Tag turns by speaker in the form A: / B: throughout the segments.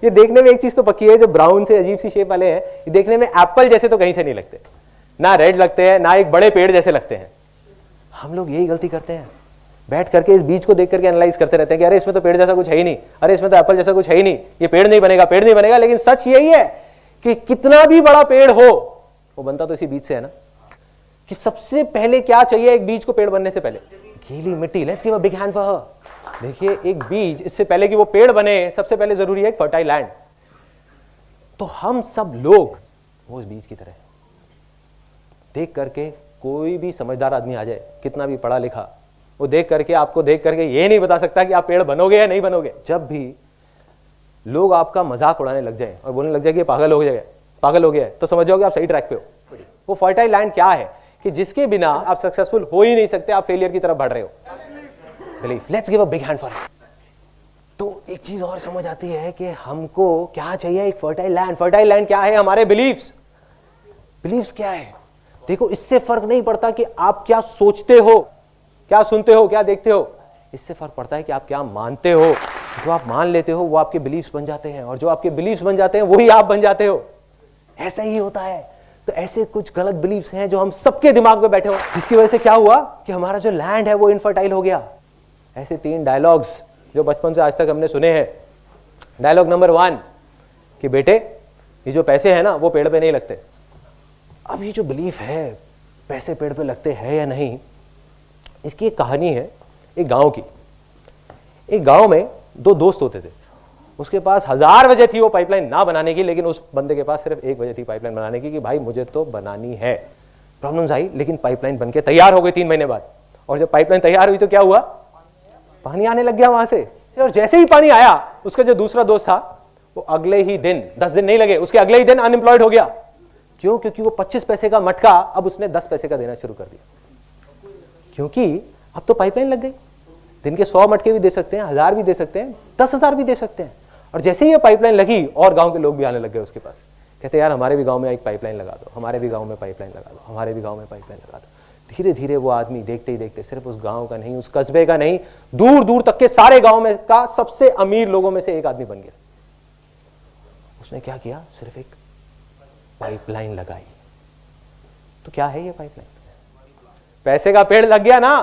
A: ये देखने में एक चीज तो पक्की है, जो ब्राउन से अजीब सी शेप वाले हैं, ये देखने में एप्पल जैसे तो कहीं से नहीं लगते, ना रेड लगते हैं, ना एक बड़े पेड़ जैसे लगते हैं। हम लोग यही गलती करते हैं, बैठ करके इस बीज को देख करके एनालाइज करते रहते हैं कि अरे इसमें तो पेड़ जैसा कुछ है ही नहीं, अरे इसमें तो एप्पल जैसा कुछ है ही नहीं, ये पेड़ नहीं बनेगा, पेड़ नहीं बनेगा। लेकिन सच यही है कि कितना भी बड़ा पेड़ हो, वो बनता तो इसी बीज से है ना। कि सबसे पहले क्या चाहिए एक बीज को पेड़ बनने से पहले? गीली मिट्टी। Let's give a big hand for her. देखिए, एक बीज, इससे पहले कि वो पेड़ बने, सबसे पहले जरूरी है एक फर्टाइल लैंड। तो हम सब लोग वो इस बीज की तरह देख करके, कोई भी समझदार आदमी आ जाए, कितना भी पढ़ा लिखा, वो देख करके, आपको देख करके ये नहीं बता सकता कि आप पेड़ बनोगे या नहीं बनोगे। जब भी लोग आपका मजाक उड़ाने लग जाए और बोलने लग जाए कि ये पागल हो गया है, तो समझ जाओगे आप सही ट्रैक पे हो। वो फर्टाइल लैंड क्या है कि जिसके बिना आप सक्सेसफुल हो ही नहीं सकते, आप फेलियर की तरफ बढ़ रहे हो। Belief. Let's give a big hand for it. तो एक चीज और समझ आती है कि हमको क्या चाहिए, एक फर्टाइल लैंड। फर्टाइल लैंड क्या है? हमारे बिलीफ्स। बिलीफ्स क्या है? देखो, इससे फर्क नहीं पड़ता कि आप क्या सोचते हो, क्या सुनते हो, क्या देखते हो। इससे फर्क पड़ता है कि आप क्या मानते हो। जो आप मान लेते हो वो आपके बिलीफ्स बन जाते हैं, और जो आपके बिलीफ्स बन जाते हैं वही आप बन जाते हो। ऐसा ही होता है। तो ऐसे कुछ गलत बिलीफ्स हैं जो हम सबके दिमाग में बैठे हो, जिसकी वजह से क्या हुआ कि हमारा जो लैंड है वो इनफर्टाइल हो गया। ऐसे 3 डायलॉग्स जो बचपन से आज तक हमने सुने हैं। डायलॉग नंबर 1 कि बेटे, ये जो पैसे हैं ना, वो पेड़ पे नहीं लगते। अब ये जो बिलीफ है पैसे पेड़ पे लगते हैं या नहीं, इसकी एक कहानी है एक गांव की। एक गांव में 2 दोस्त होते थे। उसके पास 1000 वजह थी वो पाइपलाइन ना बनाने की, लेकिन उस बंदे के पास सिर्फ एक वजह थी पाइपलाइन बनाने की कि भाई मुझे तो बनानी है। प्रॉब्लम्स आई, लेकिन पाइपलाइन बनके तैयार हो गई 3 महीने बाद। और जब पाइपलाइन तैयार हुई तो क्या हुआ? पानी आने लग गया वहां से। और जैसे ही पानी आया, उसका जो दूसरा दोस्त था वो अगले ही दिन, 10 दिन नहीं लगे, उसके अगले ही दिन अनएम्प्लॉयड हो गया। क्यों? क्योंकि वो 25 पैसे का मटका अब उसने 10 पैसे का देना शुरू कर दिया। क्योंकि अब तो पाइपलाइन लग गई। दिन के 100 मटके भी दे सकते हैं, 1000 भी दे सकते हैं, 10,000 भी दे सकते हैं। और जैसे ही ये पाइपलाइन लगी और गांव के लोग भी आने लग गए उसके पास, कहते यार हमारे भी गांव में एक पाइपलाइन लगा दो, हमारे भी गांव में पाइपलाइन लगा दो, हमारे भी गांव में पाइपलाइन लगा दो। धीरे धीरे वो आदमी देखते ही देखते सिर्फ उस गांव का नहीं, उस कस्बे का नहीं, दूर दूर तक के सारे गांव में का सबसे अमीर लोगों में से एक आदमी बन गया। उसने क्या किया? सिर्फ एक पाइपलाइन लगाई। तो क्या है ये पाइपलाइन? पैसे का पेड़ लग गया ना।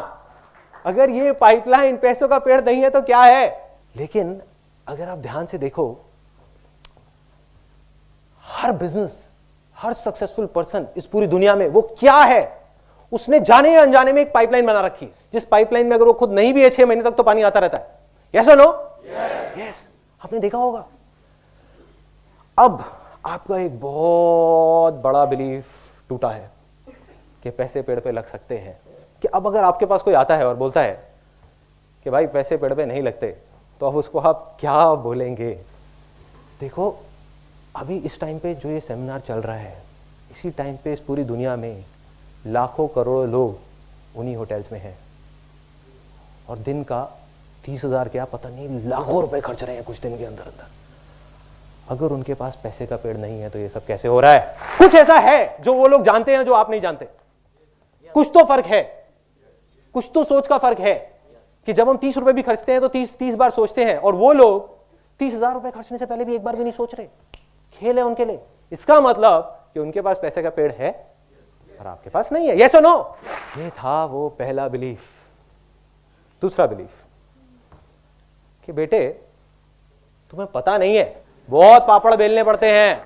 A: अगर ये पाइपलाइन पैसों का पेड़ नहीं है तो क्या है? लेकिन अगर आप ध्यान से देखो, हर बिजनेस, हर सक्सेसफुल पर्सन इस पूरी दुनिया में, वो क्या है? उसने जाने या अनजाने में एक पाइपलाइन बना रखी है, जिस पाइपलाइन में अगर वो खुद नहीं भी है 6 महीने तक तो पानी आता रहता है। यस और नो? यस। आपने देखा होगा। अब आपका एक बहुत बड़ा बिलीफ टूटा है कि पैसे पेड़ पे लग सकते हैं। कि अब अगर आपके पास कोई आता है और बोलता है कि भाई पैसे पेड़ पे नहीं लगते, तो अब उसको आप क्या बोलेंगे? देखो, अभी इस टाइम पे जो ये सेमिनार चल रहा है, इसी टाइम पे इस पूरी दुनिया में लाखों करोड़ों लोग उन्हीं होटल्स में हैं, और दिन का 30,000 क्या पता नहीं लाखों रुपए खर्च रहे हैं कुछ दिन के अंदर अंदर। अगर उनके पास पैसे का पेड़ नहीं है तो ये सब कैसे हो रहा है? कुछ ऐसा है जो वो लोग जानते हैं जो आप नहीं जानते। कुछ तो फर्क है, कुछ तो सोच का फर्क है कि जब हम 30 रुपए भी खर्चते हैं तो 30 बार सोचते हैं, और वो लोग 30,000 रुपए खर्चने से पहले भी एक बार भी नहीं सोच रहे। खेल है उनके लिए। इसका मतलब कि उनके पास पैसे का पेड़ है और आपके पास नहीं है। यस और नो? ये था वो पहला बिलीफ। दूसरा बिलीफ कि बेटे तुम्हें पता नहीं है, बहुत पापड़ बेलने पड़ते हैं।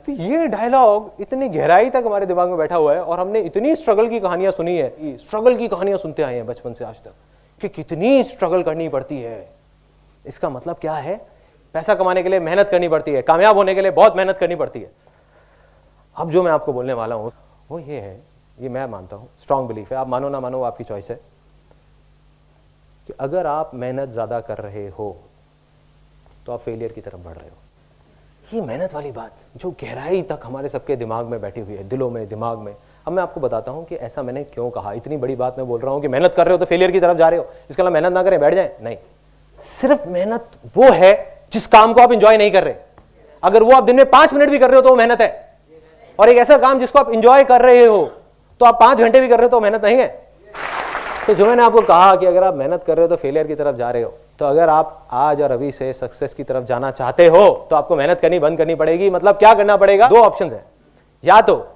A: तो ये डायलॉग इतनी गहराई तक हमारे दिमाग में बैठा हुआ है, और हमने इतनी स्ट्रगल की कहानियां सुनी है, स्ट्रगल की कहानियां सुनते आए हैं बचपन से आज तक कि कितनी स्ट्रगल करनी पड़ती है। इसका मतलब क्या है? पैसा कमाने के लिए मेहनत करनी पड़ती है, कामयाब होने के लिए बहुत मेहनत करनी पड़ती है। अब जो मैं आपको बोलने वाला हूं वो ये है, ये मैं मानता हूं, स्ट्रांग बिलीफ है, आप मानो ना मानो वो आपकी चॉइस है, कि अगर आप मेहनत ज्यादा कर रहे हो तो आप फेलियर की तरफ बढ़ रहे हो। ये मेहनत वाली बात जो गहराई तक हमारे सबके दिमाग में बैठी हुई है, दिलों में, दिमाग में। अब मैं आपको बताता हूं कि ऐसा मैंने क्यों कहा। इतनी बड़ी बात मैं बोल रहा हूं कि मेहनत कर रहे हो तो फेलियर की तरफ जा रहे हो, इसके अलावा मेहनत ना करें बैठ जाए, नहीं। सिर्फ मेहनत वो है जिस काम को आप इंजॉय नहीं कर रहे। अगर वो आप दिन में 5 मिनट भी कर रहे हो तो वो मेहनत है, और एक ऐसा काम जिसको आप इंजॉय कर रहे हो तो आप 5 घंटे भी कर रहे हो तो मेहनत नहीं है। तो जो मैंने आपको कहा कि अगर आप मेहनत कर रहे हो तो फेलियर की तरफ जा रहे हो, तो अगर आप आज और अभी से सक्सेस की तरफ जाना चाहते हो तो आपको मेहनत करनी बंद करनी पड़ेगी। मतलब क्या करना पड़ेगा? दो ऑप्शन है, या तो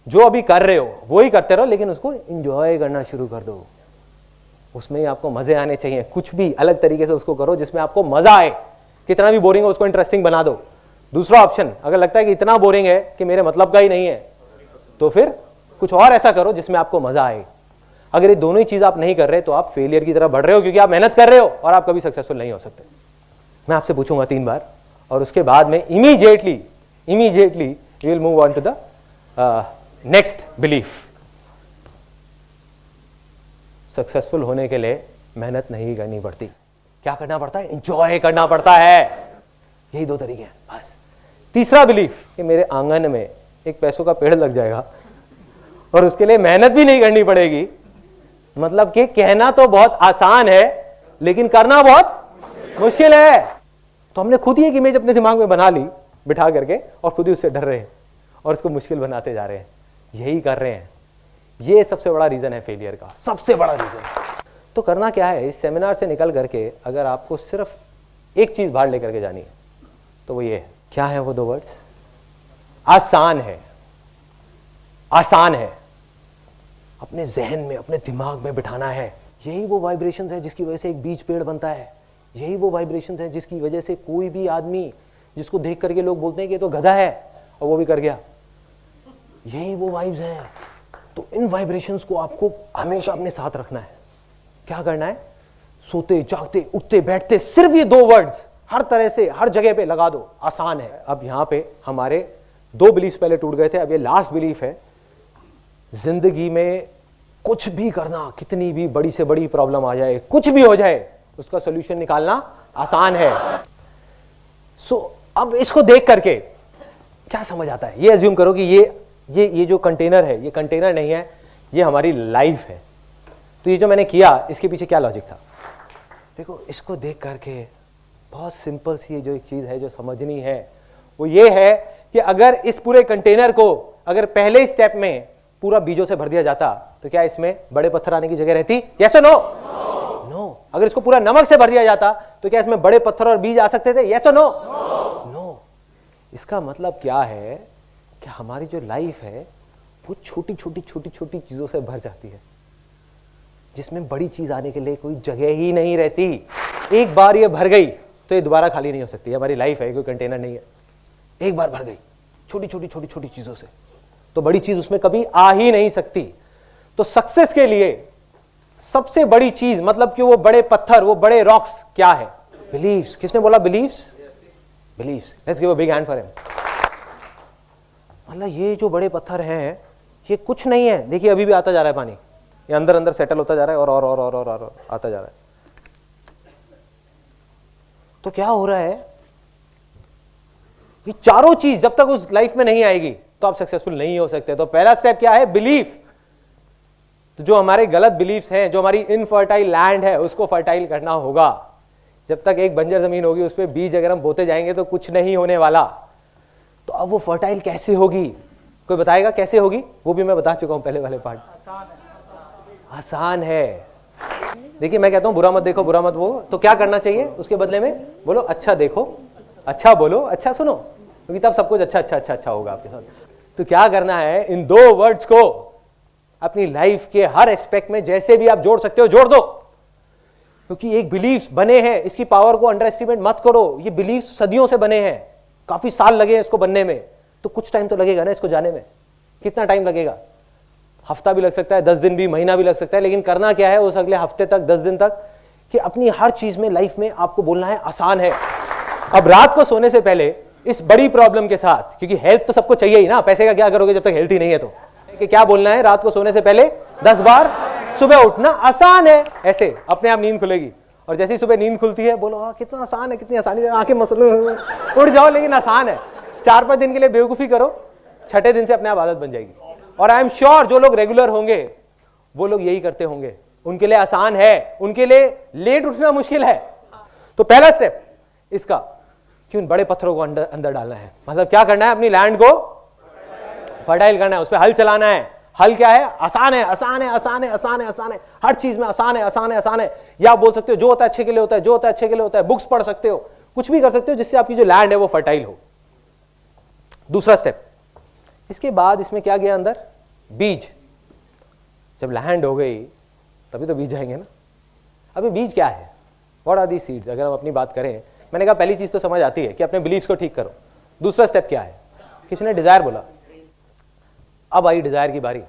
A: जो अभी कर रहे हो वो ही करते रहो, लेकिन उसको एंजॉय करना शुरू कर दो, उसमें ही आपको मजे आने चाहिए। कुछ भी अलग तरीके से उसको करो जिसमें आपको मजा आए, कितना भी बोरिंग हो उसको इंटरेस्टिंग बना दो। दूसरा ऑप्शन, अगर लगता है कि इतना बोरिंग है कि मेरे मतलब का ही नहीं है, तो फिर कुछ और ऐसा करो जिसमें आपको मजा आए। अगर ये दोनों ही चीज आप नहीं कर रहे तो आप फेलियर की तरफ बढ़ रहे हो, क्योंकि आप मेहनत कर रहे हो और आप कभी सक्सेसफुल नहीं हो सकते। मैं आपसे पूछूंगा 3 बार और उसके बाद में immediately we will move on to the next belief. Successful होने के लिए मेहनत नहीं करनी पड़ती। क्या करना पड़ता है? एंजॉय करना पड़ता है। यही 2 तरीके हैं बस। तीसरा बिलीफ कि मेरे आंगन में एक पैसों का पेड़ लग जाएगा और उसके लिए मेहनत भी नहीं करनी पड़ेगी। मतलब कि कहना तो बहुत आसान है लेकिन करना बहुत मुश्किल है। तो हमने खुद ही एक इमेज अपने दिमाग में बना ली बिठा करके और खुद ही उससे डर रहे हैं और उसको मुश्किल बनाते जा रहे हैं। यही कर रहे हैं। ये सबसे बड़ा रीजन है फेलियर का, सबसे बड़ा रीजन। तो करना क्या है? इस सेमिनार से निकल करके अगर आपको सिर्फ एक चीज बाहर लेकर के जानी है तो वो ये है। क्या है वो 2 वर्ड्स? आसान है। आसान है। अपने जहन में, अपने दिमाग में बिठाना है। यही वो वाइब्रेशंस है जिसकी वजह से एक बीज पेड़ बनता है। यही वो वाइब्रेशंस है जिसकी वजह से कोई भी आदमी जिसको देख करके लोग बोलते हैं कि ये तो गधा है और वो भी कर गया। यही वो वाइब्स हैं। तो इन वाइब्रेशंस को आपको हमेशा अपने साथ रखना है। क्या करना है? सोते जागते उठते बैठते सिर्फ ये 2 वर्ड्स हर तरह से हर जगह पे लगा दो। आसान है। अब यहां पे हमारे 2 बिलीफ पहले टूट गए थे, अब ये लास्ट बिलीफ है। जिंदगी में कुछ भी करना, कितनी भी बड़ी से बड़ी प्रॉब्लम आ जाए, कुछ भी हो जाए, उसका सोल्यूशन निकालना आसान है। अब इसको देख करके क्या समझ आता है? ये अज्यूम करो कि ये जो कंटेनर है, ये कंटेनर नहीं है, ये हमारी लाइफ है। तो ये जो मैंने किया इसके पीछे क्या लॉजिक था? देखो, इसको देख करके बहुत सिंपल सी जो एक चीज है जो समझनी है वो ये है कि अगर इस पूरे कंटेनर को अगर पहले ही स्टेप में पूरा बीजों से भर दिया जाता तो क्या इसमें बड़े पत्थर आने की जगह रहती? यस और नो? नो। अगर इसको पूरा नमक से भर दिया जाता तो क्या इसमें बड़े पत्थर और बीज आ सकते थे? यस और नो? नो। इसका मतलब क्या है कि हमारी जो लाइफ है वो छोटी छोटी चीजों से भर जाती है, जिसमें बड़ी चीज आने के लिए कोई जगह ही नहीं रहती। एक बार ये भर गई तो ये दोबारा खाली नहीं हो सकती। हमारी लाइफ है, कोई कंटेनर नहीं है। एक बार भर गई छोटी चीजों से, तो बड़ी चीज उसमें कभी आ ही नहीं सकती। तो सक्सेस के लिए सबसे बड़ी चीज, मतलब कि वो बड़े पत्थर, वो बड़े रॉक्स क्या है? बिलीव्स। किसने बोला beliefs? Beliefs. Let's give a big hand for him. मतलब ये जो बड़े पत्थर हैं ये कुछ नहीं है। देखिए अभी भी आता जा रहा है पानी, ये अंदर अंदर सेटल होता जा रहा है और आता जा रहा है। तो क्या हो रहा है? ये चारों चीज जब तक उस लाइफ में नहीं आएगी तो आप सक्सेसफुल नहीं हो सकते। तो पहला स्टेप क्या है? बिलीफ। तो जो हमारे गलत बिलीफ्स हैं, जो हमारी इनफर्टाइल लैंड है, उसको फर्टाइल करना होगा। जब तक एक बंजर जमीन होगी उस पर बीज अगर हम बोते जाएंगे तो कुछ नहीं होने वाला। तो अब वो फर्टाइल कैसे होगी? कोई बताएगा कैसे होगी? वो भी मैं बता चुका हूं पहले वाले पार्ट। आसान है। देखिए मैं कहता हूं बुरा मत देखो, बुरा मत वो, तो क्या करना चाहिए उसके बदले में? बोलो अच्छा देखो, अच्छा बोलो, अच्छा सुनो, क्योंकि तब सब कुछ अच्छा होगा आपके साथ। तो क्या करना है? इन 2 वर्ड्स को अपनी लाइफ के हर एस्पेक्ट में जैसे भी आप जोड़ सकते हो जोड़ दो, क्योंकि एक बिलीफ बने हैं, इसकी पावर को अंडर एस्टिमेट मत करो। ये बिलीफ सदियों से बने हैं, काफी साल लगे हैं इसको बनने में, तो कुछ टाइम तो लगेगा ना इसको जाने में। कितना टाइम लगेगा? हफ्ता भी लग सकता है, 10 दिन भी, महीना भी लग सकता है। लेकिन करना क्या है उस अगले हफ्ते तक, 10 दिन तक, कि अपनी हर चीज में, लाइफ में आपको बोलना है आसान है। अब रात को सोने से पहले इस बड़ी प्रॉब्लम के साथ, क्योंकि हेल्थ तो सबको चाहिए ही ना, पैसे का क्या करोगे जब तक हेल्थ ही नहीं है? तो कि क्या बोलना है रात को सोने से पहले 10 बार? सुबह उठना आसान है। ऐसे अपने आप नींद खुलेगी और जैसे ही सुबह नींद खुलती है बोलो हाँ कितना आसान है, कितनी आसानी से आंखें मसले उठ जाओ, लेकिन आसान है। 4-5 दिन के लिए बेवकूफी करो, 6ठे दिन से अपने आप आदत बन जाएगी। और आई एम श्योर जो लोग रेगुलर होंगे वो लोग यही करते होंगे, उनके लिए आसान है, उनके लिए लेट उठना मुश्किल है। तो पहला स्टेप इसका कि उन बड़े पत्थरों को अंदर डालना है। मतलब क्या करना है? अपनी लैंड को फर्टाइल करना है, उस पर हल चलाना है, हल क्या है? आसान है, आसान है, आसान है, आसान है, आसान है, हर चीज में आसान है, आसान है, आसान है। या आप बोल सकते हो जो होता है अच्छे के लिए होता है, जो होता है अच्छे के लिए होता है। बुक्स पढ़ सकते हो, कुछ भी कर सकते हो जिससे आपकी जो लैंड है वो फर्टाइल हो। दूसरा स्टेप, इसके बाद इसमें क्या गया अंदर? बीज। जब लैंड हो गई तभी तो बीज जाएंगे ना। अभी बीज क्या है? What are the seeds? अगर हम अपनी बात करें, मैंने कहा पहली चीज तो समझ आती है कि अपने बिलीफ्स को ठीक करो। दूसरा स्टेप क्या है? किसी ने डिजायर बोला, अब आई डिजायर की बारी।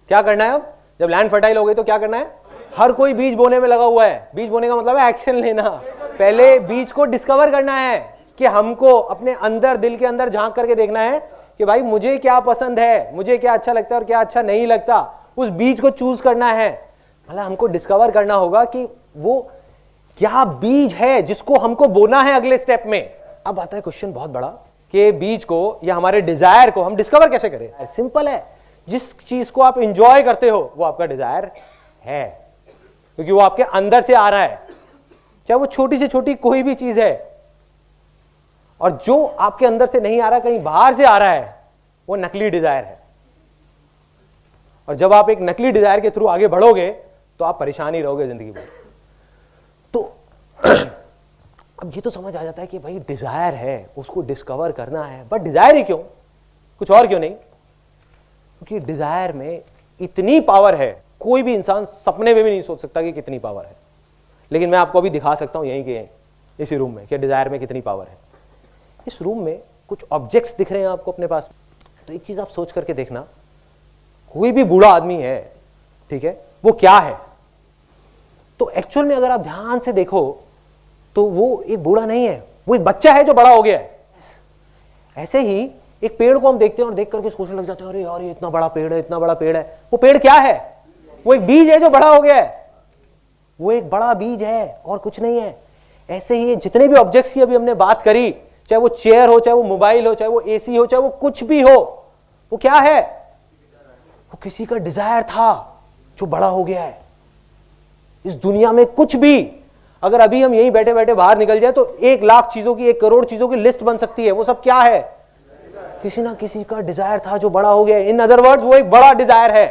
A: क्या करना है अब? जब लैंड फर्टाइल हो गई तो क्या करना है? हर कोई बीज बोने में लगा हुआ है। बीज बोने का मतलब है एक्शन लेना। पहले बीज को डिस्कवर करना है कि हमको अपने अंदर, दिल के अंदर झांक करके देखना है कि भाई मुझे क्या पसंद है, मुझे क्या अच्छा लगता है और क्या अच्छा नहीं लगता। उस बीज को चूज करना है। मतलब हमको डिस्कवर करना होगा कि वो क्या बीज है जिसको हमको बोना है अगले स्टेप में। अब आता है क्वेश्चन बहुत बड़ा कि बीज को या हमारे डिजायर को हम डिस्कवर कैसे करें? सिंपल है, जिस चीज को आप इंजॉय करते हो वो आपका डिजायर है, क्योंकि वो आपके अंदर से आ रहा है। चाहे वो छोटी से छोटी कोई भी चीज है, और जो आपके अंदर से नहीं आ रहा, कहीं बाहर से आ रहा है, वो नकली डिजायर है। और जब आप एक नकली डिजायर के थ्रू आगे बढ़ोगे तो आप परेशान ही रहोगे जिंदगी भर। तो अब ये तो समझ आ जाता है कि भाई डिजायर है, उसको डिस्कवर करना है। बट डिजायर ही क्यों? कुछ और क्यों नहीं? क्योंकि डिजायर में इतनी पावर है, कोई भी इंसान सपने में भी नहीं सोच सकता कि कितनी पावर है। लेकिन मैं आपको अभी दिखा सकता हूं यहीं के इसी रूम में कि डिजायर में कितनी पावर है। इस रूम में कुछ ऑब्जेक्ट्स दिख रहे हैं आपको अपने पास। तो एक चीज आप सोच करके देखना, कोई भी बूढ़ा आदमी है, ठीक है, वो क्या है? तो एक्चुअल में अगर आप ध्यान से देखो तो वो एक बूढ़ा नहीं है, वो एक बच्चा है जो बड़ा हो गया है। ऐसे ही एक पेड़ को हम देखते हैं और देख करके सोचने लग जाते हैं, अरे यार ये इतना बड़ा पेड़ है, इतना बड़ा पेड़ है। वो पेड़ क्या है? वो एक बीज है जो बड़ा हो गया है। वो एक बड़ा बीज है और कुछ नहीं है। ऐसे ही जितने भी ऑब्जेक्ट्स की अभी हमने बात करी, चाहे वो चेयर हो, चाहे वो मोबाइल हो, चाहे वो एसी हो, चाहे वो कुछ भी हो, वो क्या है? वो किसी का डिजायर था जो बड़ा हो गया है। इस दुनिया में कुछ भी, अगर अभी हम यहीं बैठे बैठे बाहर निकल जाए तो 1,00,000 चीजों की, 1 करोड़ चीजों की लिस्ट बन सकती है। वो सब क्या है? किसी ना किसी का डिजायर था जो बड़ा हो गया। इन अदर वर्ड्स वो एक बड़ा डिजायर है।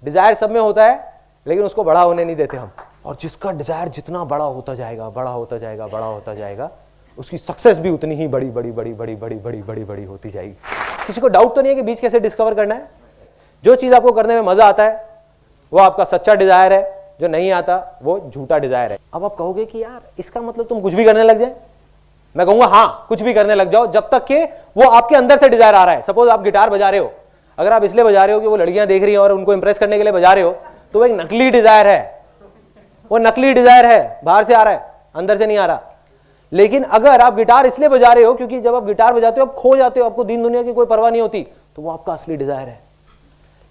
A: डिजायर सब में होता है, लेकिन उसको बड़ा होने नहीं देते हम। और जिसका डिजायर जितना बड़ा होता जाएगा, बड़ा होता जाएगा, बड़ा होता जाएगा, उसकी सक्सेस भी उतनी ही बड़ी बड़ी बड़ी बड़ी बड़ी बड़ी बड़ी बड़ी होती जाएगी। किसी को डाउट तो नहीं है कि बीज कैसे डिस्कवर करना है? जो चीज आपको करने में मजा आता है वो आपका सच्चा डिजायर है, जो नहीं आता वो झूठा डिजायर है। अब आप कहोगे कि यार इसका मतलब तुम कुछ भी करने लग जाए। मैं कहूंगा हाँ, कुछ भी करने लग जाओ, जब तक कि वो आपके अंदर से डिजायर आ रहा है। सपोज आप गिटार बजा रहे हो, अगर आप इसलिए बजा रहे हो कि वो लड़कियां देख रही हैं और उनको इंप्रेस करने के लिए बजा रहे हो, तो वो एक नकली डिजायर है। वो नकली डिजायर है, बाहर से आ रहा है, अंदर से नहीं आ रहा। लेकिन अगर आप गिटार इसलिए बजा रहे हो क्योंकि जब आप गिटार बजाते हो आप खो जाते हो, आपको दीन दुनिया की कोई परवाह नहीं होती, तो वो आपका असली डिजायर है।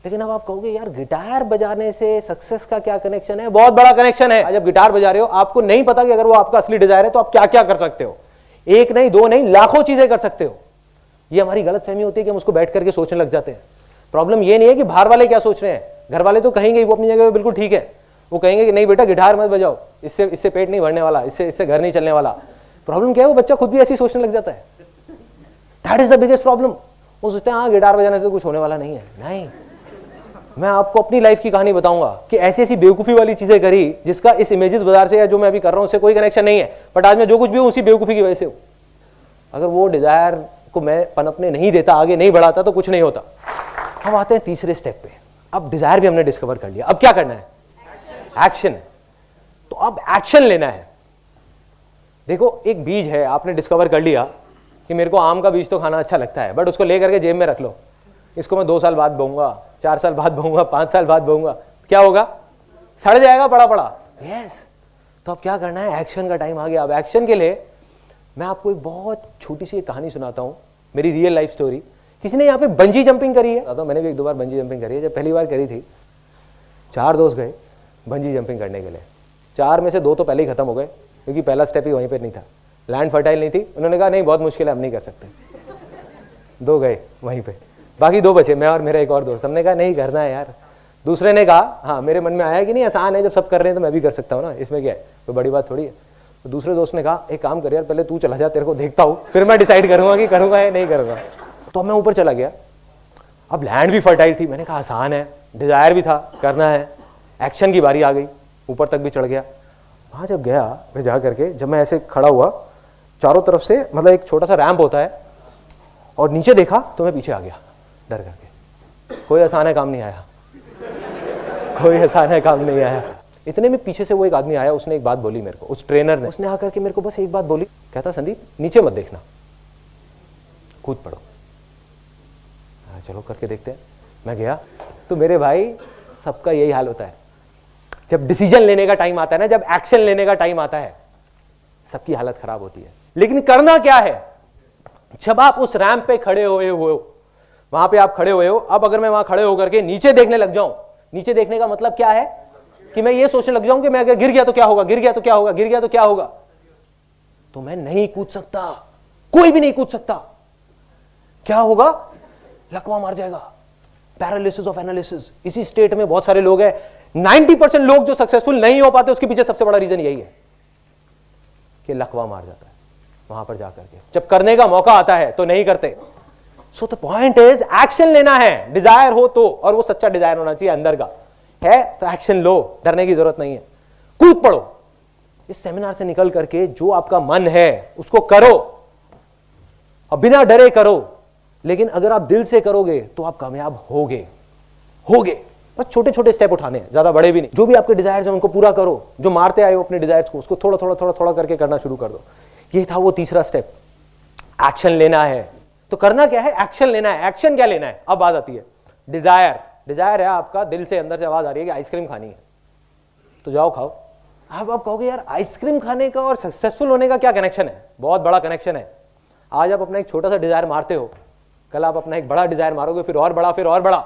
A: लेकिन अब आप कहोगे यार गिटार बजाने से सक्सेस का क्या कनेक्शन है? बहुत बड़ा कनेक्शन है। जब गिटार बजा रहे हो आपको नहीं पता कि अगर वो आपका असली डिजायर है तो आप क्या क्या कर सकते हो। एक नहीं, दो नहीं, लाखों चीजें कर सकते हो। ये हमारी गलतफहमी होती है कि हम उसको बैठ करके सोचने लग जाते हैं। प्रॉब्लम ये नहीं है कि बाहर वाले क्या सोच रहे हैं, घर वाले तो कहेंगे वो अपनी जगह पे बिल्कुल ठीक है। वो कहेंगे कि नहीं बेटा गिटार मत बजाओ, इससे पेट नहीं भरने वाला, इससे घर नहीं चलने वाला। प्रॉब्लम क्या है? वो बच्चा खुद भी ऐसी सोचने लग जाता है। That is the biggest problem. वो सोचते हैं हाँ गिटार बजाने से कुछ होने वाला नहीं है। नहीं, मैं आपको अपनी लाइफ की कहानी बताऊंगा कि ऐसी ऐसी बेवकूफी वाली चीजें करी जिसका इस इमेजेस बाजार से या जो मैं अभी कर रहा हूं उससे कोई कनेक्शन नहीं है, बट आज मैं जो कुछ भी हूं उसी बेवकूफी की वजह से हूं। अगर वो डिजायर को मैं पनपने नहीं देता, आगे नहीं बढ़ाता, तो कुछ नहीं होता। हम आते हैं तीसरे स्टेप पे। अब डिजायर भी हमने डिस्कवर कर लिया, अब क्या करना है? एक्शन। तो अब एक्शन लेना है। देखो एक बीज है, आपने डिस्कवर कर लिया कि मेरे को आम का बीज तो खाना अच्छा लगता है, बट उसको लेकर के जेब में रख लो। इसको मैं 2 साल बाद बोऊंगा, 4 साल बाद बोऊंगा, 5 साल बाद बोऊंगा, क्या होगा? सड़ जाएगा पड़ा पड़ा। यस। तो अब क्या करना है? एक्शन का टाइम आ गया। अब एक्शन के लिए मैं आपको एक बहुत छोटी सी कहानी सुनाता हूं, मेरी रियल लाइफ स्टोरी। किसी ने यहाँ पे बंजी जंपिंग करी है? मैंने भी 1-2 बार बंजी जंपिंग करी है। जब पहली बार करी थी 4 दोस्त गए बंजी जंपिंग करने के लिए। 4 में से 2 तो पहले ही खत्म हो गए क्योंकि पहला स्टेप ही वहीं पर नहीं था, लैंड फर्टाइल नहीं थी। उन्होंने कहा नहीं बहुत मुश्किल है, हम नहीं कर सकते। 2 गए वहीं पे, बाकी 2 बचे, मैं और मेरा एक और दोस्त। हमने कहा नहीं करना है यार। दूसरे ने कहा हाँ, मेरे मन में आया कि नहीं आसान है, जब सब कर रहे हैं तो मैं भी कर सकता हूँ ना, इसमें क्या है, कोई बड़ी बात थोड़ी है। तो दूसरे दोस्त ने कहा एक काम कर यार, पहले तू चला जा, तेरे को देखता हूँ, फिर मैं डिसाइड करूंगा कि करूंगा या नहीं करूंगा। तो मैं ऊपर चला गया अब लैंड भी फर्टाइल थी, मैंने कहा आसान है, डिजायर भी था, करना है, एक्शन की बारी आ गई, ऊपर तक भी चढ़ गया। वहां जब गया मैं जा करके, जब मैं ऐसे खड़ा हुआ, चारों तरफ से मतलब एक छोटा सा रैंप होता है, और नीचे देखा तो मैं पीछे आ गया डर करके। कोई आसान है काम नहीं आया, कोई आसान है काम नहीं आया। इतने में पीछे से वो एक आदमी आया, उसने एक बात बोली मेरे को, उस ट्रेनर ने, उसने आकर के मेरे को बस एक बात बोली, कहता संदीप नीचे मत देखना, कूद पड़ो। चलो करके देखते हैं। मैं गया तो मेरे भाई सबका यही हाल होता है, जब डिसीजन लेने का टाइम आता है ना, जब एक्शन लेने का टाइम आता है, सबकी हालत खराब होती है। लेकिन करना क्या है, जब आप उस रैंप पे खड़े हुए हो, वहां पे आप खड़े हुए हो, अब अगर मैं वहां खड़े होकर के नीचे देखने लग जाऊं, नीचे देखने का मतलब क्या है कि मैं ये सोचने लग जाऊं कि मैं अगर गिर गया तो क्या होगा, गिर गया तो क्या होगा, गिर गया तो क्या होगा, तो मैं नहीं कूद सकता, कोई भी नहीं कूद सकता। क्या होगा, लकवा मार जाएगा, पैरालिसिस ऑफ एनालिसिस। इसी स्टेट में बहुत सारे लोग हैं, 90% लोग जो सक्सेसफुल नहीं हो पाते, उसके पीछे सबसे बड़ा रीजन यही है कि लकवा मार जाता है वहां पर जाकर के। जब करने का मौका आता है तो नहीं करते। So the point is action लेना है, डिजायर हो तो, और वो सच्चा डिजायर होना चाहिए अंदर का, है तो एक्शन लो, डरने की जरूरत नहीं है, कूद पड़ो। इस सेमिनार से निकल करके जो आपका मन है उसको करो, और बिना डरे करो। लेकिन अगर आप दिल से करोगे तो आप कामयाब होगे। बस छोटे छोटे स्टेप उठाने हैं, ज्यादा बड़े भी नहीं। जो भी आपके डिजायर्स हैं उनको पूरा करो, जो मारते आए हो अपने डिजायर्स को, उसको थोड़ा थोड़ा थोड़ा थोड़ा करके करना शुरू कर दो। ये था वो तीसरा स्टेप, एक्शन लेना है। तो करना क्या है, एक्शन लेना है। एक्शन क्या लेना है, अब बात आती है डिजायर। डिजायर है आपका, दिल से अंदर से आवाज आ रही है कि आइसक्रीम खानी है, तो जाओ खाओ। आप कहोगे यार आइसक्रीम खाने का और सक्सेसफुल होने का क्या कनेक्शन है? बहुत बड़ा कनेक्शन है। आज आप अपना एक छोटा सा डिजायर मारते हो, कल आप अपना एक बड़ा डिजायर मारोगे, फिर और बड़ा, फिर और बड़ा।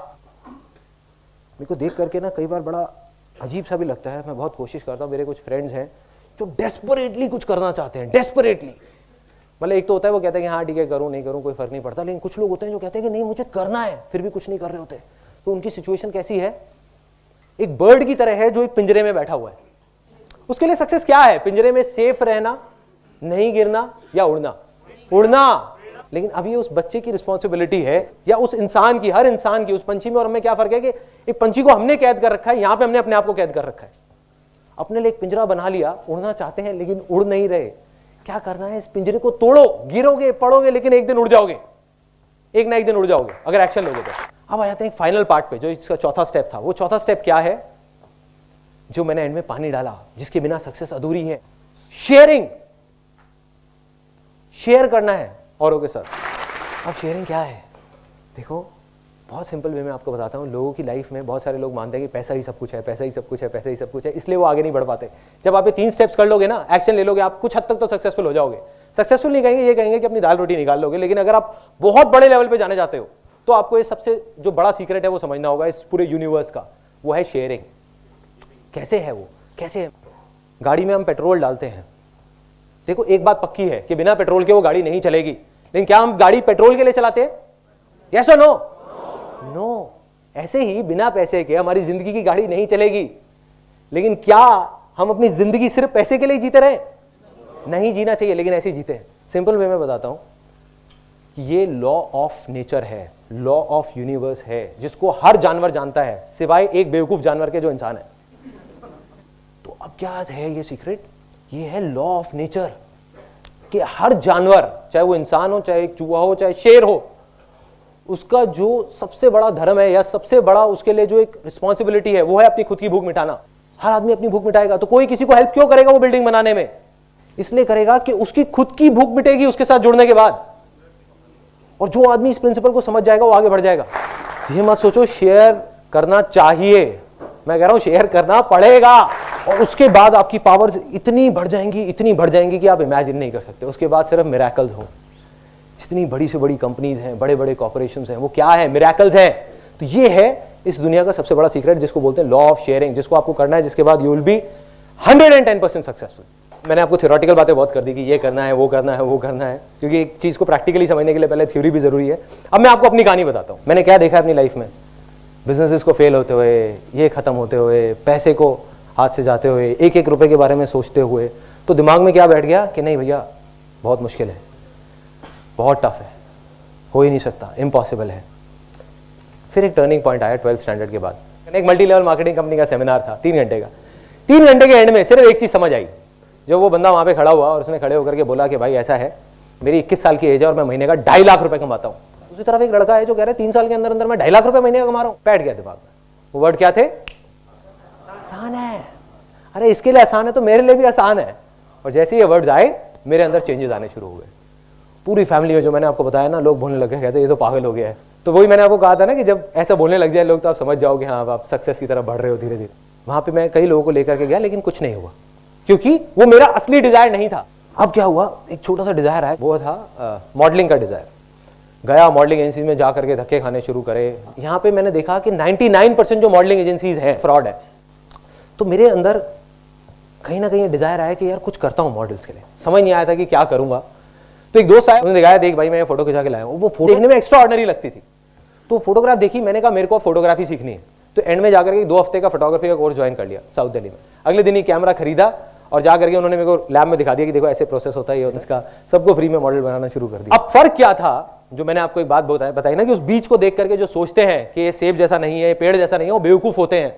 A: मेरे को देख करके ना कई बार बड़ा अजीब सा भी लगता है। मैं बहुत कोशिश करता हूँ, मेरे कुछ फ्रेंड्स हैं जो डेस्परेटली कुछ करना चाहते हैं, डेस्परेटली। मतलब एक तो होता है वो कहते हैं कि हाँ ठीक है करूँ नहीं करूँ कोई फर्क नहीं पड़ता, लेकिन कुछ लोग होते हैं जो कहते हैं कि नहीं मुझे करना है, फिर भी कुछ नहीं कर रहे होते। तो उनकी सिचुएशन कैसी है, एक बर्ड की तरह है जो एक पिंजरे में बैठा हुआ है। उसके लिए सक्सेस क्या है, पिंजरे में सेफ रहना, नहीं गिरना, या उड़ना। उड़ना। लेकिन अभी उस बच्चे की रिस्पॉन्सिबिलिटी है, या उस इंसान की, हर इंसान की, उस पंछी में और हमें क्या फर्क है कि एक पंछी को हमने कैद कर रखा है, यहां पे हमने अपने आप को कैद कर रखा है। अपने लिए एक पिंजरा बना लिया, उड़ना चाहते हैं लेकिन उड़ नहीं रहे। क्या करना है, इस पिंजरे को तोड़ो, गिरोगे पड़ोगे लेकिन एक दिन उड़ जाओगे, एक ना एक दिन उड़ जाओगे अगर एक्शन लोगे तो। अब आ जाते हैं फाइनल पार्ट पे, जो इसका चौथा स्टेप था। वो चौथा स्टेप क्या है, जो मैंने एंड में पानी डाला, जिसके बिना सक्सेस अधूरी है। शेयरिंग, शेयर करना है औरों के साथ। अब शेयरिंग क्या है, देखो बहुत सिंपल वे में आपको बताता हूँ। लोगों की लाइफ में बहुत सारे लोग मानते हैं कि पैसा ही सब कुछ है, पैसा ही सब कुछ है, पैसा ही सब कुछ है, इसलिए वो आगे नहीं बढ़ पाते। जब आप ये 3 स्टेप्स कर लोगे ना, एक्शन ले लोगे, आप कुछ हद तक तो सक्सेसफुल हो जाओगे। सक्सेसफुल नहीं कहेंगे, ये कहेंगे कि अपनी दाल रोटी निकाल लोगे। लेकिन अगर आप बहुत बड़े लेवल पे जाने जाते हो तो आपको ये सबसे जो बड़ा सीक्रेट है वो समझना होगा इस पूरे यूनिवर्स का, वो है शेयरिंग। कैसे है वो, कैसे है? गाड़ी में हम पेट्रोल डालते हैं, देखो एक बात पक्की है कि बिना पेट्रोल के वो गाड़ी नहीं चलेगी। लेकिन क्या हम गाड़ी पेट्रोल के लिए चलाते हैं? यस और नो? नो। ऐसे ही बिना पैसे के हमारी जिंदगी की गाड़ी नहीं चलेगी। लेकिन क्या हम अपनी जिंदगी सिर्फ पैसे के लिए जीते रहे? नहीं जीना चाहिए, लेकिन ऐसे ही जीते हैं। सिंपल वे में बताता हूं, ये लॉ ऑफ नेचर है, लॉ ऑफ यूनिवर्स है, जिसको हर जानवर जानता है सिवाय एक बेवकूफ जानवर के जो इंसान है। तो अब क्या है ये सीक्रेट, ये है लॉ ऑफ नेचर कि हर जानवर, चाहे वो इंसान हो, चाहे चूहा हो, चाहे शेर हो, उसका जो सबसे बड़ा धर्म है या सबसे बड़ा उसके लिए जो एक रिस्पॉन्सिबिलिटी है वो है अपनी खुद की भूख मिटाना। हर आदमी अपनी भूख मिटाएगा। तो कोई किसी को हेल्प क्यों करेगा वो बिल्डिंग बनाने में? इसलिए करेगा कि उसकी खुद की भूख मिटेगी उसके साथ जुड़ने के बाद। और जो आदमी इस प्रिंसिपल को समझ जाएगा वो आगे बढ़ जाएगा। ये मत सोचो शेयर करना चाहिए, मैं कह रहा हूं शेयर करना पड़ेगा। और उसके बाद आपकी पावर्स इतनी बढ़ जाएंगी, इतनी बढ़ जाएंगी कि आप इमेजिन नहीं कर सकते। उसके बाद सिर्फ मिरेकल्स हो। जितनी बड़ी से बड़ी कंपनीज हैं, बड़े बड़े कॉर्पोरेशंस हैं, वो क्या है? मिरेकल्स हैं। तो ये है इस दुनिया का सबसे बड़ा सीक्रेट, जिसको बोलते हैं लॉ ऑफ शेयरिंग, जिसको आपको करना है, जिसके बाद यू विल बी 110% सक्सेसफुल। मैंने आपको थ्योरेटिकल बातें बहुत कर दी कि ये करना है, वो करना है, वो करना है, क्योंकि एक चीज को प्रैक्टिकली समझने के लिए पहले थ्योरी भी जरूरी है। अब मैं आपको अपनी कहानी बताता हूं। मैंने क्या देखा है अपनी लाइफ में, बिजनेसेस को फेल होते हुए, ये खत्म होते हुए, पैसे को हाथ से जाते हुए, एक एक रुपए के बारे में सोचते हुए, तो दिमाग में क्या बैठ गया कि नहीं भैया बहुत मुश्किल है, बहुत टफ है, हो ही नहीं सकता, इम्पॉसिबल है। फिर एक टर्निंग पॉइंट आया 12th स्टैंडर्ड के बाद। एक मल्टी लेवल मार्केटिंग कंपनी का सेमिनार था 3 घंटे का। 3 घंटे के एंड में सिर्फ एक चीज समझ आई। जब वो बंदा वहां पे खड़ा हुआ और उसने खड़े होकर के बोला कि भाई ऐसा है, मेरी 21 साल की एज है और मैं महीने का 2.5 लाख रुपए कमाता हूँ। उसी तरफ एक लड़का है जो कह रहा है 3 साल के अंदर अंदर मैं 2.5 लाख रुपए महीने का कमा रहा हूँ। बैठ गया दिमाग में। वो वर्ड क्या थे? आसान है। अरे इसके लिए आसान है तो मेरे लिए भी आसान है। और जैसे ये वर्ड्स आए मेरे अंदर चेंजेस आने शुरू हो गए। पूरी फैमिली में जो मैंने आपको बताया ना, लोग बोलने लगे, कहते ये तो पागल हो गया है। तो वही मैंने आपको कहा था ना कि जब ऐसा बोलने लग जाए लोग तो आप समझ जाओगे हाँ आप सक्सेस की तरफ बढ़ रहे हो धीरे धीरे। वहां पे मैं कई लोगों को लेकर के गया लेकिन कुछ नहीं हुआ, क्योंकि वो मेरा असली डिजायर नहीं था। अब क्या हुआ, एक छोटा सा डिजायर आया, वो था मॉडलिंग का डिजायर। गया मॉडलिंग एजेंसी में जा करके धक्के खाने शुरू करे। यहाँ पे मैंने देखा कि 99% जो मॉडलिंग एजेंसीज हैं फ्रॉड है। तो मेरे अंदर कहीं ना कहीं डिजायर आया कि यार कुछ करता हूँ मॉडल्स के लिए। समझ नहीं आया था कि क्या करूंगा। तो एक दोस्त आया, उन्होंने दिखाया, देख भाई मैं फोटो खिंचा के लाया हूँ। वो फोटो देखने में एक्स्ट्रा ऑर्डिनरी लगती थी। तो फोटोग्राफ देखी, मैंने कहा मेरे को फोटोग्राफी सीखनी है। तो एंड में जाकर के 2 हफ्ते का फोटोग्राफी का कोर्स ज्वाइन कर लिया साउथ दिल्ली में। अगले दिन ही कैमरा खरीदा और जाकर के उन्होंने मेरे को लैब में दिखा दिया कि देखो ऐसे प्रोसेस होता है, ये होता है, इसका सबको फ्री में मॉडल बनाना शुरू कर दिया। अब फर्क क्या था, जो मैंने आपको एक बात बताई ना कि उस बीज को देख करके जो सोचते हैं कि ये सेब जैसा नहीं है, पेड़ जैसा नहीं है, वो बेवकूफ होते हैं।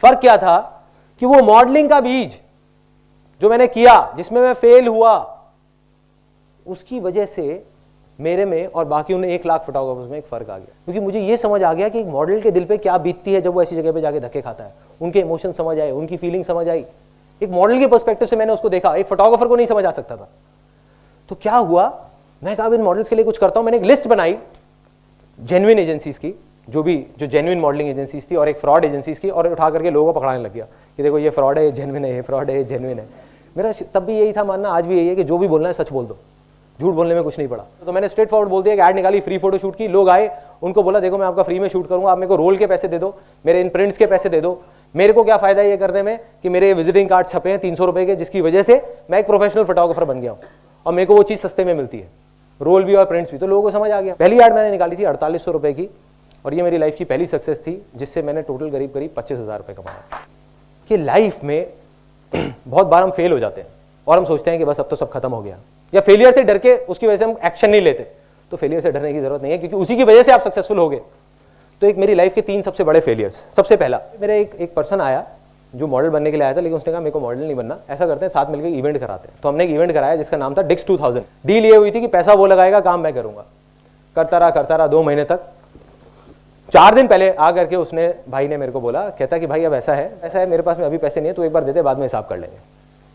A: फर्क क्या था कि वो मॉडलिंग का बीज जो मैंने किया, जिसमें मैं फेल हुआ, उसकी वजह से मेरे में और बाकी उन्हें 1 लाख फोटोग्राफर्स में एक फर्क आ गया। क्योंकि मुझे ये समझ आ गया कि एक मॉडल के दिल पे क्या बीतती है जब वो ऐसी जगह पे जाके धक्के खाता है। उनके इमोशन समझ आए, उनकी फीलिंग समझ आई। एक मॉडल के पर्सपेक्टिव से मैंने उसको देखा, एक फोटोग्राफर को नहीं समझ आ सकता था। तो क्या हुआ, मैं कहा इन मॉडल्स के लिए कुछ करता हूं। मैंने एक लिस्ट बनाई जेन्युइन एजेंसीज की, जो जेन्युइन मॉडलिंग एजेंसीज थी, और एक फ्रॉड एजेंसीज की, और उठा करके लोगों को पकड़ाने लग गया कि देखो ये फ्रॉड है, ये जेन्युइन है, ये फ्रॉड है, ये जेन्युइन है। मेरा तब भी यही था मानना, आज भी यही है कि जो भी बोलना है सच बोल दो, झूठ बोलने में कुछ नहीं पड़ा। तो मैंने स्ट्रेट फॉरवर्ड बोल दिया कि ऐड निकाली, फ्री फोटो शूट की। लोग आए, उनको बोला देखो मैं आपका फ्री में शूट करूंगा, आप मेरे को रोल के पैसे दे दो, मेरे इन प्रिंट्स के पैसे दे दो। मेरे को क्या फायदा ये करने में कि मेरे विजिटिंग कार्ड छपे हैं 300 रुपए के, जिसकी वजह से मैं एक प्रोफेशनल फोटोग्राफर बन गया हूं और मेरे को वो चीज सस्ते में मिलती है, रोल भी और प्रिंट्स भी। तो लोगों को समझ आ गया। पहली ऐड मैंने निकाली थी 4800 रुपए की, और ये मेरी लाइफ की पहली सक्सेस थी, जिससे मैंने टोटल करीब 25,000 रुपए कमाया। कि लाइफ में बहुत बार हम फेल हो जाते हैं और हम सोचते हैं कि बस अब तो सब खत्म हो गया, या फेलियर से डर के उसकी वजह से हम एक्शन नहीं लेते। तो फेलियर से डरने की जरूरत नहीं है, क्योंकि उसी की वजह से आप सक्सेसफुल हो गए। तो एक मेरी लाइफ के 3 सबसे बड़े फेलियर्स। सबसे पहला, मेरे एक पर्सन आया जो मॉडल बनने के लिए आया था, लेकिन उसने कहा मेरे को मॉडल नहीं बनना, ऐसा करते हैं साथ मिलकर इवेंट कराते हैं। तो हमने एक इवेंट कराया जिसका नाम था डिक्स 2000। डील ये हुई थी कि पैसा वो लगाएगा, काम मैं करूंगा। करता रहा 2 महीने तक। 4 दिन पहले आ करके उसने, भाई ने मेरे को बोला, कहता कि भाई अब ऐसा है मेरे पास में अभी पैसे नहीं है, तो एक बार देते, बाद में हिसाब कर लेंगे।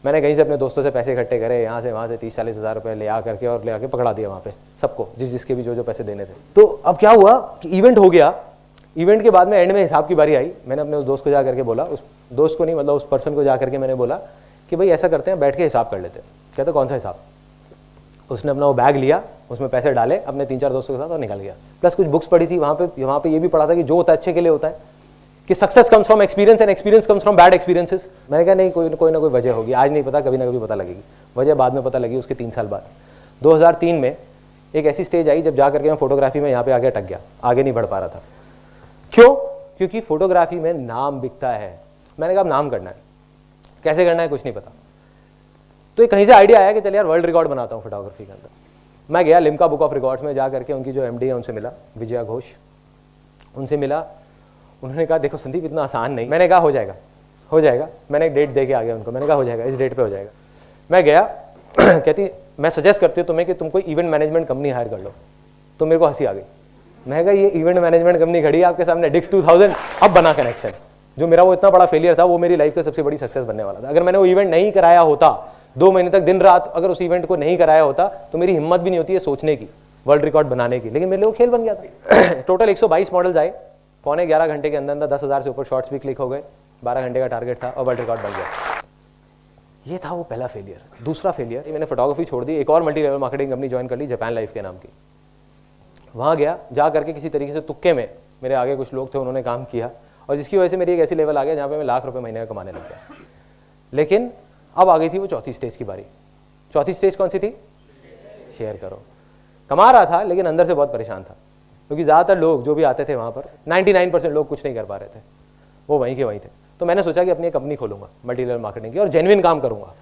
A: मैंने कहीं से अपने दोस्तों से पैसे इकट्ठे करे, यहाँ से वहाँ से 30-40 हज़ार रुपये ले आ करके और ले आके पकड़ा दिया वहाँ पे सबको, जिसके भी जो पैसे देने थे। तो अब क्या हुआ कि इवेंट हो गया। इवेंट के बाद में एंड में हिसाब की बारी आई। मैंने अपने उस दोस्त को जा करके बोला, उस दोस्त को नहीं मतलब उस पर्सन को जा करके मैंने बोला कि भाई ऐसा करते हैं, बैठ के हिसाब कर लेते हैं। कहते कौन सा हिसाब? उसने अपना वो बैग लिया, उसमें पैसे डाले अपने 3-4 दोस्तों के साथ और निकल गया। प्लस कुछ बुक्स पढ़ी थी वहाँ पे ये भी पढ़ा था कि जो होता है अच्छे के लिए होता है, कि success comes from experience and experience comes from bad experiences. मैंने कहा नहीं, कोई ना कोई वजह होगी, आज नहीं पता, कभी ना कभी पता लगेगी। वजह बाद में पता लगी उसके 3 साल बाद। 2003 में एक ऐसी स्टेज आई जब जा करके मैं फोटोग्राफी में यहाँ पे आगे अटक गया, आगे नहीं बढ़ पा रहा था। क्यों? क्योंकि फोटोग्राफी में नाम बिकता है। मैंने कहा नाम करना है, कैसे करना है कुछ नहीं पता। तो एक कहीं से आइडिया आया कि चल यार वर्ल्ड रिकॉर्ड बनाता हूँ फोटोग्राफी के अंदर। मैं गया लिम्का बुक ऑफ रिकॉर्ड्स में, जा करके उनकी जो एमडी है उनसे मिला, विजया घोष, उनसे मिला। उन्होंने कहा देखो संदीप इतना आसान नहीं। मैंने कहा हो जाएगा। मैंने एक डेट दे के आ गया उनको, मैंने कहा हो जाएगा, इस डेट पे हो जाएगा। मैं गया कहती मैं सजेस्ट करती हूँ तुम्हें कि तुम कोई इवेंट मैनेजमेंट कंपनी हायर कर लो। तो मेरे को हंसी आ गई। मैं कहा ये इवेंट मैनेजमेंट कंपनी खड़ी है आपके सामने, डिक्स 2000, अब बना कनेक्शन। जो मेरा वो इतना बड़ा फेलियर था, वो मेरी लाइफ का सबसे बड़ी सक्सेस बनने वाला था। अगर मैंने वो इवेंट नहीं कराया होता, 2 महीने तक दिन रात अगर उस इवेंट को नहीं कराया होता, तो मेरी हिम्मत भी नहीं होती है सोचने की, वर्ल्ड रिकॉर्ड बनाने की। लेकिन मेरे लिए वो खेल बन गया था। टोटल 122 मॉडल्स आए, 11.25 घंटे के अंदर 10,000 से ऊपर शॉर्ट्स भी क्लिक हो गए, 12 घंटे का टारगेट था और वर्ल्ड रिकॉर्ड बन गया। ये था वो पहला फेलियर। दूसरा फेलियर, मैंने फोटोग्राफी छोड़ दी, एक और multi level marketing company join कर ली, जापान लाइफ के नाम की। वहाँ गया, जा करके किसी तरीके से तुक्के में, मेरे आगे कुछ लोग थे, उन्होंने काम किया, और जिसकी वजह से मेरी एक ऐसी लेवल आ गया जहाँ पे मैं लाख रुपए महीने का कमाने लग गया। लेकिन अब आ गई थी वो चौथी स्टेज की बारी। चौथी स्टेज कौन सी थी? शेयर करो। कमा रहा था लेकिन अंदर से बहुत परेशान था, क्योंकि ज़्यादातर लोग जो भी आते थे वहाँ पर 99% लोग कुछ नहीं कर पा रहे थे, वो वहीं के वहीं थे। तो मैंने सोचा कि अपनी कंपनी खोलूंगा मल्टी लेवल मार्केटिंग की और जेन्युइन काम करूंगा।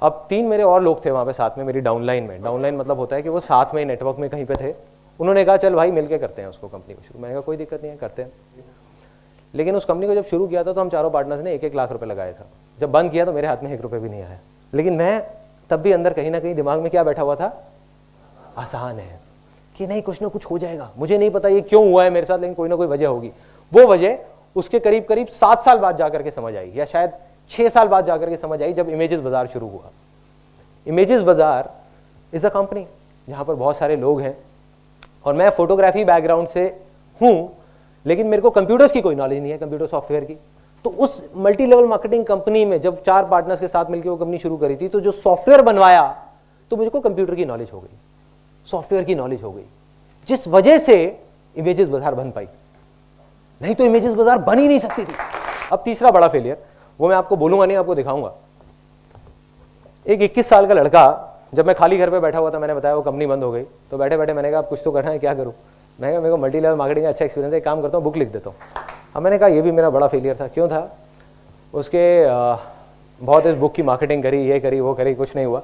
A: अब 3 मेरे और लोग थे वहाँ पे साथ में मेरी डाउनलाइन में। डाउनलाइन मतलब होता है कि वो साथ में नेटवर्क में कहीं पे थे उन्होंने कहा चल भाई मिलके करते हैं उसको कंपनी को शुरू। मैंने कहा कोई दिक्कत नहीं है, करते हैं। लेकिन उस कंपनी को जब शुरू किया था तो हम चारों पार्टनर्स ने 1-1 लाख रुपए लगाया था। जब बंद किया तो मेरे हाथ में 1 रुपये भी नहीं आया। लेकिन मैं तब भी अंदर कहीं ना कहीं दिमाग में क्या बैठा हुआ था, आसान है कि नहीं कुछ ना कुछ हो जाएगा। मुझे नहीं पता ये क्यों हुआ है मेरे साथ, लेकिन कोई ना कोई वजह होगी। वो वजह उसके करीब करीब 7 साल बाद जाकर के समझ आई, या शायद 6 साल बाद जाकर के समझ आई, जब इमेजेस बाजार शुरू हुआ। इमेजेस बाजार इज अ कंपनी जहां पर बहुत सारे लोग हैं, और मैं फोटोग्राफी बैकग्राउंड से हूं, लेकिन मेरे को कंप्यूटर्स की कोई नॉलेज नहीं है, कंप्यूटर सॉफ्टवेयर की। तो उस मल्टी लेवल मार्केटिंग कंपनी में जब 4 पार्टनर्स के साथ मिलकर वो कंपनी शुरू करी थी, तो जो सॉफ्टवेयर बनवाया तो मुझको कंप्यूटर की नॉलेज हो गई, सॉफ्टवेयर की नॉलेज हो गई, जिस वजह से इमेजेस बाजार बन पाई। नहीं तो इमेजेस बाजार बन ही नहीं सकती थी। अब तीसरा बड़ा फेलियर, वो मैं आपको बोलूंगा नहीं, आपको दिखाऊंगा। एक 21 साल का लड़का, जब मैं खाली घर पे बैठा हुआ था, मैंने बताया वो कंपनी बंद हो गई, तो बैठे बैठे मैंने कहा अब कुछ तो करना है, क्या करूं। मैं कहा मेरे को मल्टी लेवल मार्केटिंग का अच्छा एक्सपीरियंस है, एक काम करता हूँ बुक लिख देता हूँ। अब मैंने कहा ये भी मेरा बड़ा फेलियर था। क्यों था? उसके बहुत इस बुक की मार्केटिंग करी, ये करी, वो करी, कुछ नहीं हुआ।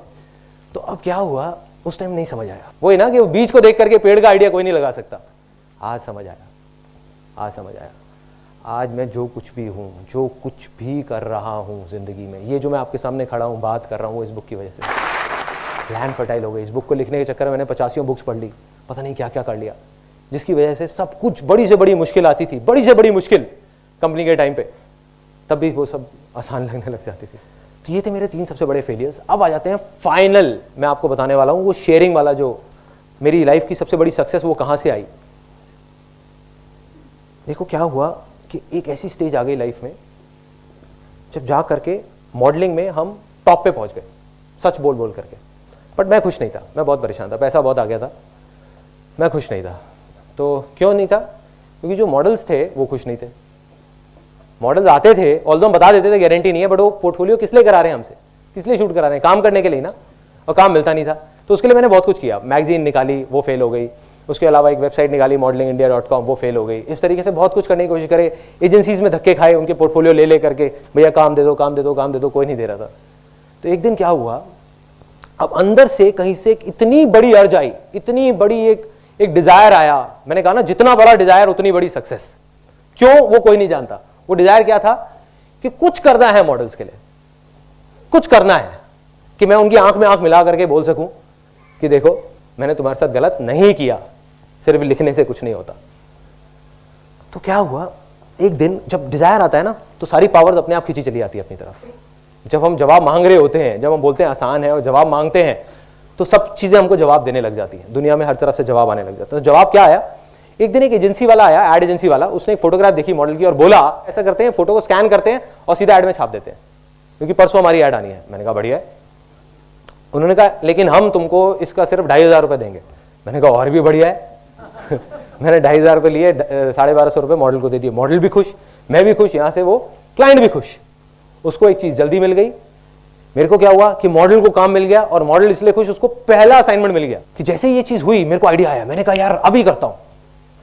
A: तो अब क्या हुआ, उस टाइम नहीं समझ आया। वही ना कि बीज को देख करके पेड़ का आइडिया कोई नहीं लगा सकता। आज समझ आया, आज समझ आया। आज मैं जो कुछ भी हूँ, जो कुछ भी कर रहा हूँ जिंदगी में, ये जो मैं आपके सामने खड़ा हूँ बात कर रहा हूँ, इस बुक की वजह से लैंड फर्टाइल हो गई। इस बुक को लिखने के चक्कर में मैंने 85 बुक्स पढ़ ली, पता नहीं क्या क्या कर लिया, जिसकी वजह से सब कुछ बड़ी से बड़ी मुश्किल आती थी, बड़ी से बड़ी मुश्किल कंपनी के टाइम पे, तब भी वो सब आसान लगने लग जाती थी। तो ये थे मेरे 3 सबसे बड़े फेलियर्स। अब आ जाते हैं फाइनल, मैं आपको बताने वाला हूँ वो शेयरिंग वाला, जो मेरी लाइफ की सबसे बड़ी सक्सेस वो कहाँ से आई। देखो क्या हुआ कि एक ऐसी स्टेज आ गई लाइफ में जब जा करके मॉडलिंग में हम टॉप पे पहुंच गए, सच बोल बोल करके। बट मैं खुश नहीं था, मैं बहुत परेशान था, पैसा बहुत आ गया था, मैं खुश नहीं था। तो क्यों नहीं था? क्योंकि जो मॉडल्स थे वो खुश नहीं थे। मॉडल्स आते थे, ऑल्दो हम बता देते थे गारंटी नहीं है, बट वो पोर्टफोलियो किस लिए करा रहे हैं हमसे, किस लिए शूट करा रहे हैं? काम करने के लिए ना, और काम मिलता नहीं था। तो उसके लिए मैंने बहुत कुछ किया। मैगजीन निकाली, वो फेल हो गई। उसके अलावा एक वेबसाइट निकाली modelingindia.com, वो फेल हो गई। इस तरीके से बहुत कुछ करने की कोशिश करे, एजेंसीज में धक्के खाए, उनके पोर्टफोलियो ले ले करके, भैया काम दे दो, काम दे दो, काम दे दो, कोई नहीं दे रहा था। तो एक दिन क्या हुआ, अब अंदर से कहीं से इतनी बड़ी अर्ज आई, इतनी बड़ी एक डिजायर आया। मैंने कहा ना, जितना बड़ा डिजायर उतनी बड़ी सक्सेस। क्यों? वो कोई नहीं जानता। वो डिजायर क्या था कि कुछ करना है मॉडल्स के लिए, कुछ करना है कि मैं उनकी आंख में आंख मिला करके बोल सकूं कि देखो मैंने तुम्हारे साथ गलत नहीं किया, सिर्फ लिखने से कुछ नहीं होता। तो क्या हुआ, एक दिन जब डिजायर आता है ना, तो सारी पावर्स अपने आप खींची चली आती है अपनी तरफ। जब हम जवाब मांग रहे होते हैं, जब हम बोलते हैं आसान है और जवाब मांगते हैं, तो सब चीजें हमको जवाब देने लग जाती हैं। दुनिया में हर तरफ से जवाब आने लग जाता है। तो जवाब क्या आया, एक दिन एक एजेंसी वाला आया, एड एजेंसी वाला, उसने एक फोटोग्राफ देखी मॉडल की और बोला ऐसा करते हैं, फोटो को स्कैन करते हैं और सीधा एड में छाप देते हैं, क्योंकि परसों हमारी एड आनी है। मैंने कहा बढ़िया है। उन्होंने कहा लेकिन हम तुमको इसका सिर्फ 2,500 रुपए देंगे। मैंने कहा और भी बढ़िया है। मैंने 2,500 रुपए लिए, 1,250 रुपए मॉडल को दे दिए। मॉडल भी खुश, मैं भी खुश, यहां से वो क्लाइंट भी खुश। उसको एक चीज जल्दी मिल गई। मेरे को क्या हुआ कि मॉडल को काम मिल गया, और मॉडल इसलिए खुश, उसको पहला असाइनमेंट मिल गया। कि जैसे ये चीज हुई मेरे को आइडिया आया, मैंने कहा यार अभी करता हूं,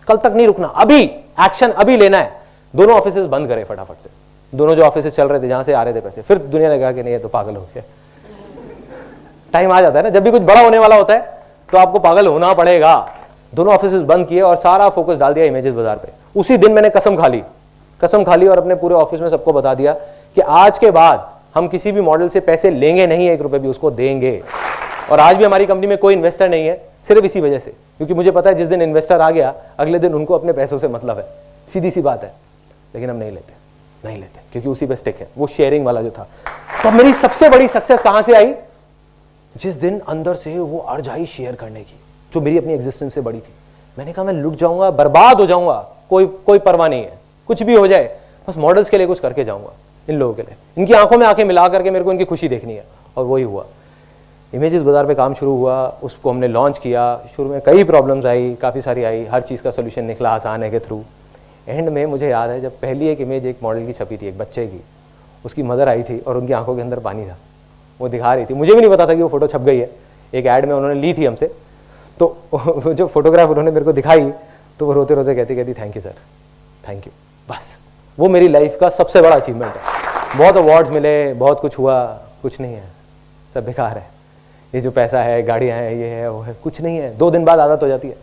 A: कल तक नहीं रुकना, अभी एक्शन अभी लेना है। दोनों ऑफिसेस बंद करे फटाफट से, दोनों जो ऑफिसेस चल रहे थे जहां से आ रहे थे पैसे। फिर दुनिया ने कहा कि नहीं ये तो पागल हो गया। टाइम आ जाता है ना, जब भी कुछ बड़ा होने वाला होता है तो आपको पागल होना पड़ेगा। दोनों ऑफिसेस बंद किए और सारा फोकस डाल दिया इमेजेस बाजार पे। उसी दिन मैंने कसम खा ली और अपने पूरे ऑफिस में सबको बता दिया कि आज के बाद हम किसी भी मॉडल से पैसे लेंगे नहीं, 1 रुपए भी, उसको देंगे। और आज भी हमारी कंपनी में कोई इन्वेस्टर नहीं है, सिर्फ इसी वजह से, क्योंकि मुझे पता है जिस दिन इन्वेस्टर आ गया अगले दिन उनको अपने पैसों से मतलब है, सीधी सी बात है। लेकिन हम नहीं लेते क्योंकि उसी पे स्टिक है, वो शेयरिंग वाला जो था। तो मेरी सबसे बड़ी सक्सेस कहां से आई, जिस दिन अंदर से वो अर्ज आई शेयर करने की, जो मेरी अपनी एग्जिस्टेंस से बड़ी थी। मैंने कहा मैं लुट जाऊंगा, बर्बाद हो जाऊंगा, कोई परवाह नहीं है, कुछ भी हो जाए, बस मॉडल्स के लिए कुछ करके जाऊंगा, इन लोगों के लिए, इनकी आंखों में आंखें मिला करके मेरे को इनकी खुशी देखनी है। और वही हुआ। इमेजेस बाजार पे काम शुरू हुआ, उसको हमने लॉन्च किया। शुरू में कई प्रॉब्लम्स आई, काफ़ी सारी आई, हर चीज़ का सोल्यूशन निकला आसान है के थ्रू। एंड में मुझे याद है जब पहली एक इमेज एक मॉडल की छपी थी, एक बच्चे की, उसकी मदर आई थी और उनकी आंखों के अंदर पानी था, वो दिखा रही थी। मुझे भी नहीं पता था कि वो फोटो छप गई है, एक ऐड में उन्होंने ली थी हमसे। तो जो फोटोग्राफ उन्होंने मेरे को दिखाई, तो वो रोते रोते कहती thank you sir, thank you. बस वो मेरी लाइफ का सबसे बड़ा अचीवमेंट है। बहुत अवार्ड्स मिले, बहुत कुछ हुआ, कुछ नहीं है, सब बेकार है। ये जो पैसा है, गाड़ियाँ हैं, ये है वो है, कुछ नहीं है। 2 दिन बाद आदत हो जाती है,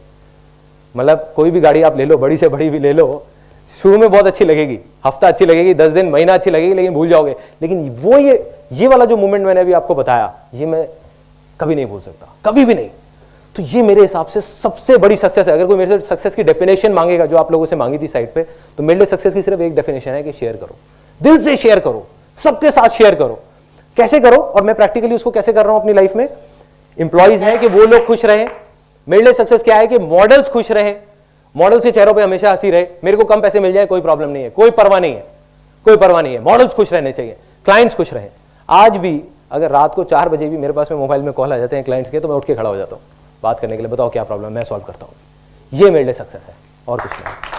A: मतलब कोई भी गाड़ी आप ले लो, बड़ी से बड़ी भी ले लो, शुरू में बहुत अच्छी लगेगी, हफ्ता अच्छी लगेगी, 10 दिन, महीना अच्छी लगेगी, लेकिन भूल जाओगे। लेकिन वो ये वाला जो मोमेंट मैंने अभी आपको बताया, ये मैं कभी नहीं भूल सकता, कभी भी नहीं। तो ये मेरे हिसाब से सबसे बड़ी सक्सेस है। अगर कोई मेरे से सक्सेस की डेफिनेशन मांगेगा, जो आप लोगों से मांगी थी साइड पे, तो मेरे लिए सक्सेस की सिर्फ एक डेफिनेशन है कि शेयर करो, दिल से शेयर करो, सबके साथ शेयर करो। कैसे करो, और मैं प्रैक्टिकली उसको कैसे कर रहा हूं अपनी लाइफ में। इंप्लॉइज हैं कि वो लोग खुश रहे। मेरे लिए सक्सेस क्या है कि मॉडल्स खुश रहे, मॉडल्स के चेहरों पे हमेशा हंसी रहे। मेरे को कम पैसे मिल जाए कोई प्रॉब्लम नहीं है, कोई परवाह नहीं है, कोई परवाह नहीं है। मॉडल्स खुश रहने चाहिए, क्लाइंट्स खुश रहे। आज भी अगर रात को 4 बजे भी मेरे पास में मोबाइल में कॉल आ जाते हैं क्लाइंट्स के, तो मैं उठ के खड़ा हो जाता हूं बात करने के लिए, बताओ क्या प्रॉब्लम, मैं सॉल्व करता हूं। ये मेरे लिए सक्सेस है और कुछ नहीं।